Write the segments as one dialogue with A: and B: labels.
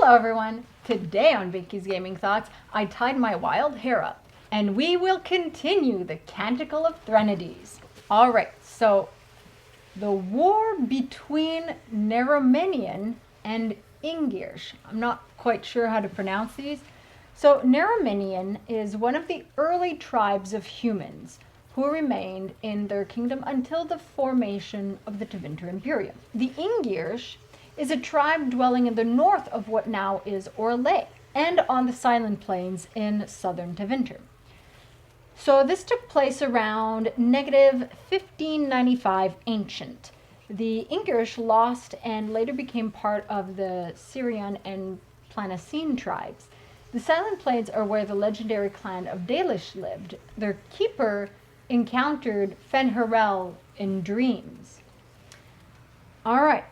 A: Hello everyone! Today on Vicky's Gaming Thoughts, I tied my wild hair up, and we will continue the Canticle of Threnodies. Alright, so the war between Neromenian and Ingirsh. I'm not quite sure how to pronounce these. So Neromenian is one of the early tribes of humans who remained in their kingdom until the formation of the Tevinter Imperium. The Ingirsh is a tribe dwelling in the north of what now is Orlais, and on the Silent Plains in southern Tevinter. So this took place around negative 1595 Ancient. The Ingirsh lost and later became part of the Syrian and Planacine tribes. The Silent Plains are where the legendary clan of Dalish lived. Their keeper encountered Fen'Harel in dreams. Alright.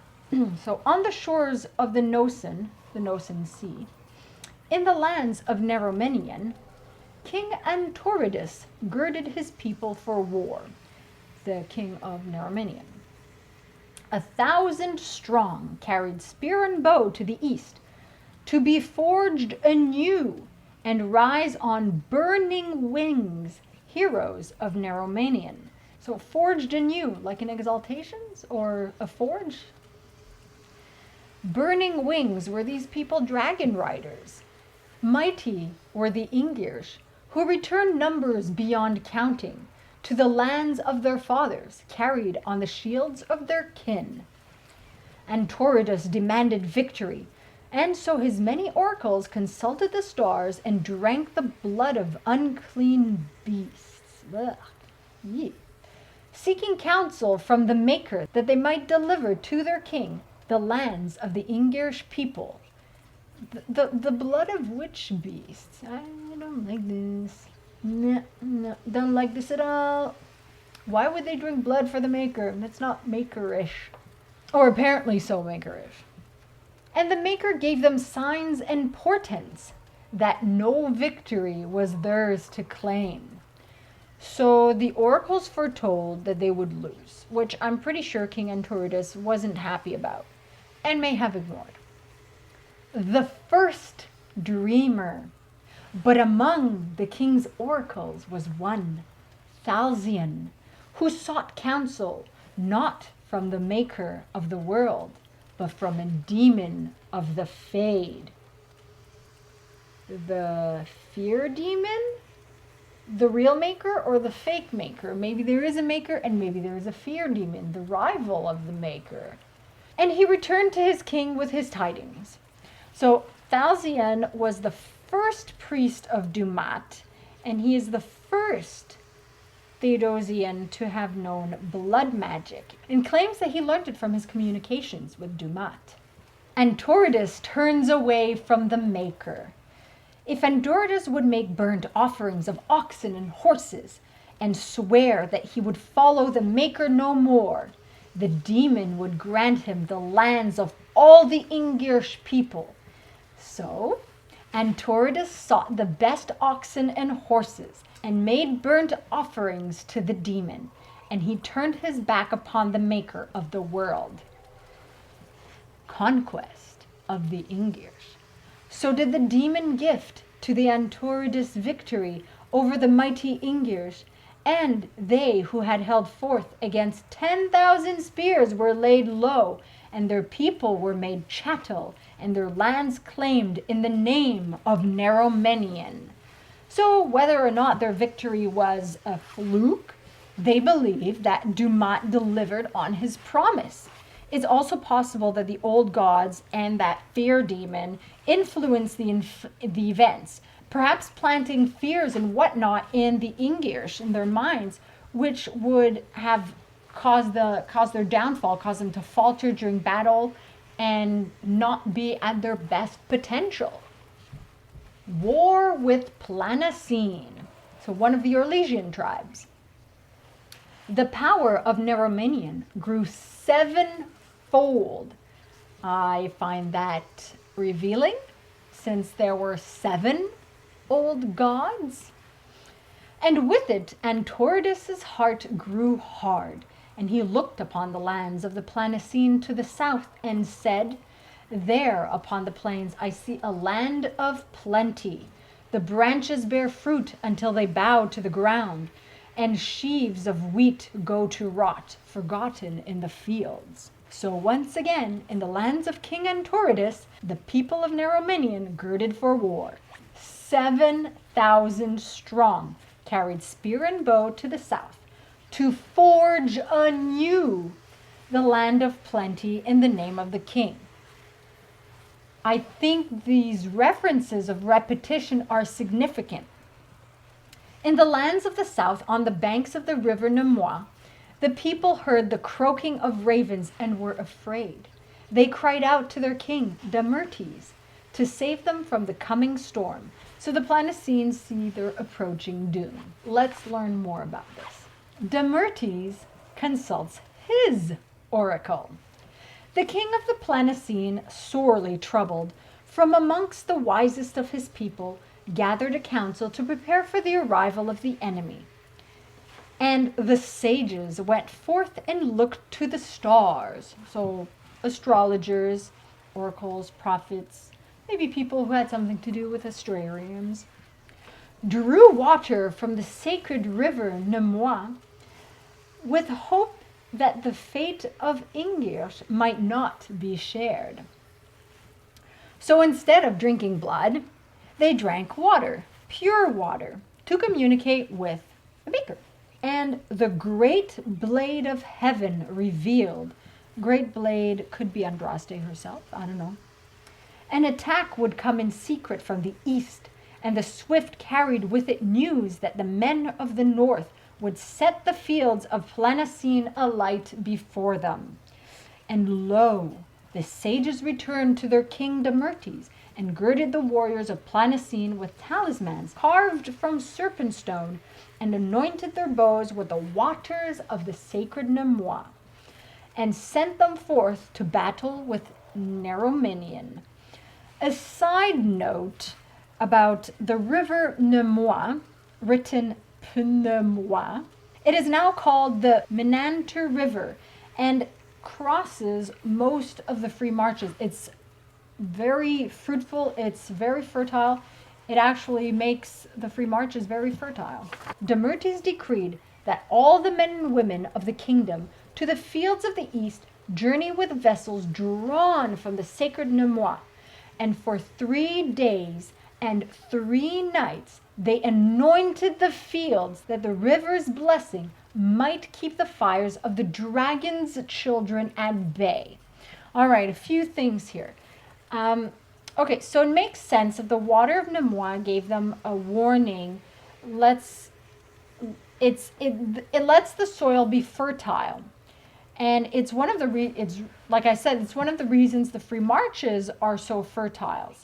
A: So on the shores of the Nosen Sea, in the lands of Neromenian, King Antoridus girded his people for war, the king of Neromenian. 1,000 strong carried spear and bow to the east, to be forged anew and rise on burning wings, heroes of Neromenian. So forged anew, like an exaltations or a forge? Burning wings were these people dragon riders. Mighty were the Ingirsh, who returned numbers beyond counting to the lands of their fathers, carried on the shields of their kin. Antoridus demanded victory, and so his many oracles consulted the stars and drank the blood of unclean beasts. Ugh. Yee. Seeking counsel from the Maker that they might deliver to their king the lands of the Ingirsh people. The blood of which beasts? I don't like this. No, don't like this at all. Why would they drink blood for the Maker? That's not Makerish. Or apparently so Makerish. And the Maker gave them signs and portents that no victory was theirs to claim. So the oracles foretold that they would lose, which I'm pretty sure King Antoridus wasn't happy about, and may have ignored. The first dreamer, but among the king's oracles was one, Thalzian, who sought counsel not from the Maker of the world, but from a demon of the Fade. The fear demon? The real Maker or the fake Maker? Maybe there is a Maker and maybe there is a fear demon, the rival of the Maker. And he returned to his king with his tidings. So Thalzian was the first priest of Dumat, and he is the first Thedosian to have known blood magic, and claims that he learned it from his communications with Dumat. Antoridus turns away from the Maker. If Antoridus would make burnt offerings of oxen and horses, and swear that he would follow the Maker no more, the demon would grant him the lands of all the Ingirsh people. So Antoridus sought the best oxen and horses, and made burnt offerings to the demon, and he turned his back upon the Maker of the world. Conquest of the Ingirsh. So did the demon gift to the Antoridus victory over the mighty Ingirsh, and they who had held forth against 10,000 spears were laid low, and their people were made chattel, and their lands claimed in the name of Neromenian. So whether or not their victory was a fluke, they believe that Dumat delivered on his promise. It's also possible that the old gods and that fear demon influenced the events, perhaps planting fears and whatnot in the Ingirsh, in their minds, which would have caused their downfall, cause them to falter during battle and not be at their best potential. War with Planacine, so one of the Orlesian tribes. The power of Neromenian grew 7-fold. I find that revealing, since there were 7 old gods. And with it, Antoridus's heart grew hard, and he looked upon the lands of the Planacine to the south and said, There upon the plains I see a land of plenty. The branches bear fruit until they bow to the ground, and sheaves of wheat go to rot, forgotten in the fields. So once again, in the lands of King Antoridus, the people of Narominion girded for war. 7,000 strong carried spear and bow to the south to forge anew the land of plenty in the name of the king. I think these references of repetition are significant. In the lands of the south, on the banks of the river Nemois, the people heard the croaking of ravens and were afraid. They cried out to their king, Damertes, to save them from the coming storm. So the Planascenes see their approaching doom. Let's learn more about this. Damertes consults his oracle. The king of the Planascene, sorely troubled, from amongst the wisest of his people, gathered a council to prepare for the arrival of the enemy. And the sages went forth and looked to the stars. So astrologers, oracles, prophets, maybe people who had something to do with astrariums, drew water from the sacred river Nemois with hope that the fate of Ingirsh might not be shared. So instead of drinking blood, they drank water, pure water, to communicate with the beaker. And the great blade of heaven revealed, great blade could be Andraste herself, I don't know. An attack would come in secret from the east, and the swift carried with it news that the men of the north would set the fields of Planascene alight before them. And lo, the sages returned to their king Damertes, and girded the warriors of Planascene with talismans carved from serpent stone, and anointed their bows with the waters of the sacred Nemois, and sent them forth to battle with Narominion. A side note about the river Nemois, written Pnemois, it is now called the Menanter River and crosses most of the free marches. It's very fruitful, it's very fertile. It actually makes the free marches very fertile. Damertes decreed that all the men and women of the kingdom to the fields of the east journey with vessels drawn from the sacred Nemois, and for 3 days and 3 nights they anointed the fields that the river's blessing might keep the fires of the dragon's children at bay. All right, a few things here. Okay, so it makes sense if the water of Nemois gave them a warning. It lets the soil be fertile, and it's one of the like I said, it's one of the reasons the free marches are so fertile.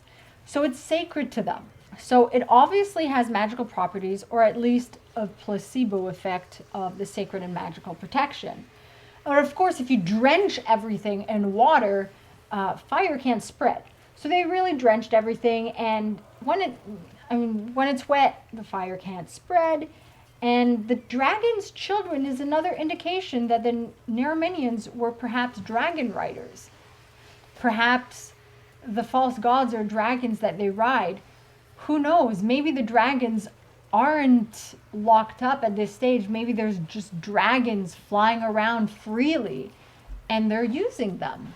A: So it's sacred to them. So it obviously has magical properties, or at least a placebo effect of the sacred and magical protection. But of course, if you drench everything in water, fire can't spread. So they really drenched everything, and when it's wet, the fire can't spread. And the dragon's children is another indication that the Narominians were perhaps dragon riders. Perhaps the false gods are dragons that they ride. Who knows? Maybe the dragons aren't locked up at this stage. Maybe there's just dragons flying around freely, and they're using them.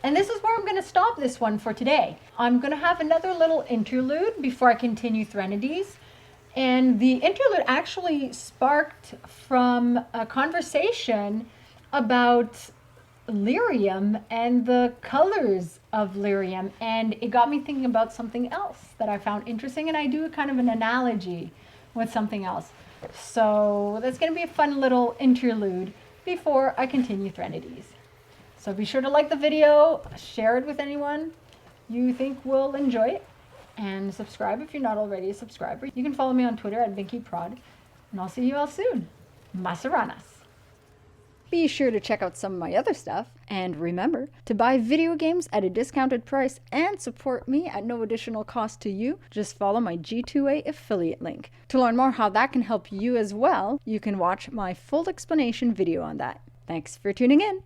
A: And this is where I'm going to stop this one for today. I'm going to have another little interlude before I continue Threnodies. And the interlude actually sparked from a conversation about lyrium and the colors of lyrium. And it got me thinking about something else that I found interesting. And I do kind of an analogy with something else. So that's going to be a fun little interlude before I continue Threnodies. So be sure to like the video, share it with anyone you think will enjoy it, and subscribe if you're not already a subscriber. You can follow me on Twitter at BinkyProd, and I'll see you all soon. Masaranas. Be sure to check out some of my other stuff, and remember to buy video games at a discounted price and support me at no additional cost to you. Just follow my G2A affiliate link. To learn more how that can help you as well, you can watch my full explanation video on that. Thanks for tuning in.